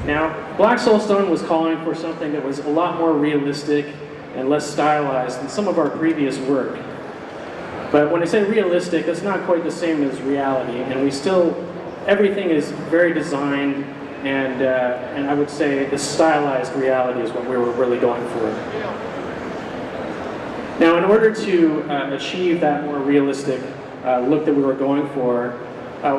Now, Black Soulstone was calling for something that was a lot more realistic and less stylized than some of our previous work. But when I say realistic, that's not quite the same as reality, and everything is very designed, and I would say the stylized reality is what we were really going for. Now, in order to achieve that more realistic look that we were going for,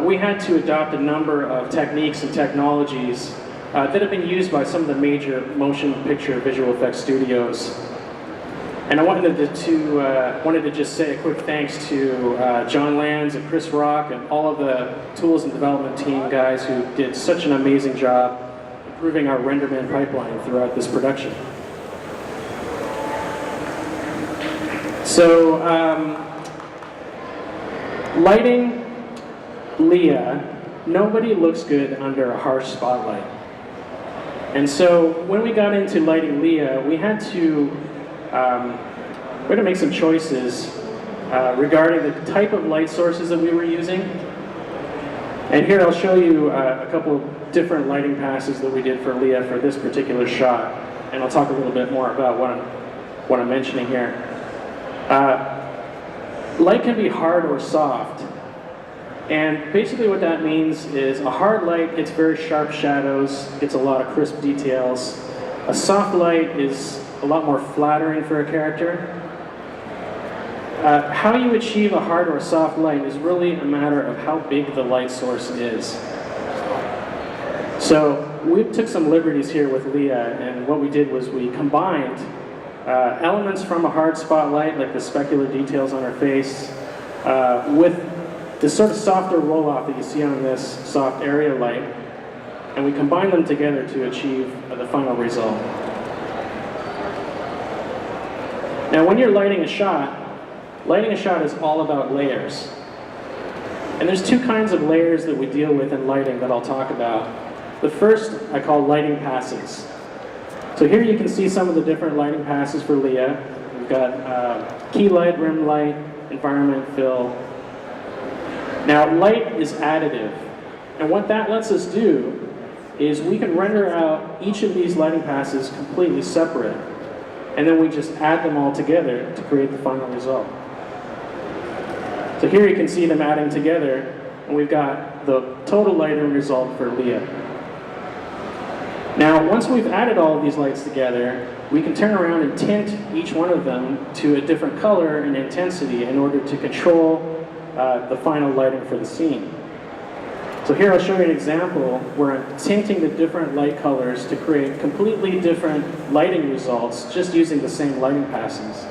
we had to adopt a number of techniques and technologies that have been used by some of the major motion picture visual effects studios. And I wanted to just say a quick thanks to John Lands and Chris Rock and all of the tools and development team guys who did such an amazing job improving our RenderMan pipeline throughout this production. So, lighting Leah, nobody looks good under a harsh spotlight. And so when we got into lighting Leah, we had to make some choices regarding the type of light sources that we were using. And here I'll show you a couple of different lighting passes that we did for Leah for this particular shot. And I'll talk a little bit more about what I'm mentioning here. Light can be hard or soft. And basically what that means is a hard light gets very sharp shadows, gets a lot of crisp details. A soft light is a lot more flattering for a character. How you achieve a hard or soft light is really a matter of how big the light source is. So we took some liberties here with Leah, and what we did was we combined elements from a hard spotlight, like the specular details on her face, with this sort of softer roll-off that you see on this soft area light, and we combine them together to achieve the final result. Now, when you're lighting a shot is all about layers. And there's two kinds of layers that we deal with in lighting that I'll talk about. The first I call lighting passes. So here you can see some of the different lighting passes for Leah. We've got key light, rim light, environment, fill. Now, light is additive, and what that lets us do is we can render out each of these lighting passes completely separate, and then we just add them all together to create the final result. So here you can see them adding together, and we've got the total lighting result for Leah. Now, once we've added all of these lights together, we can turn around and tint each one of them to a different color and intensity in order to control the final lighting for the scene. So here I'll show you an example where I'm tinting the different light colors to create completely different lighting results just using the same lighting passes.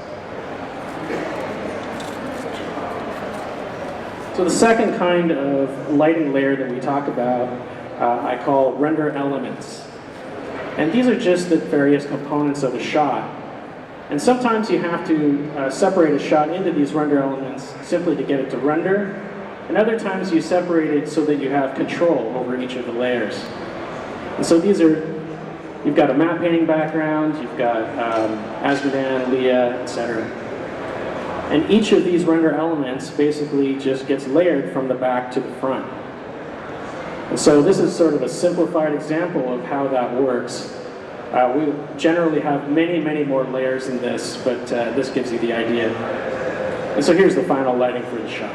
So the second kind of lighting layer that we talk about I call render elements. And these are just the various components of a shot. And sometimes you have to separate a shot into these render elements simply to get it to render. And other times you separate it so that you have control over each of the layers. And so you've got a matte painting background, you've got Asmodan, Leah, etc. And each of these render elements basically just gets layered from the back to the front. And so this is sort of a simplified example of how that works. We generally have many, many more layers than this, but this gives you the idea. And so here's the final lighting for the shot.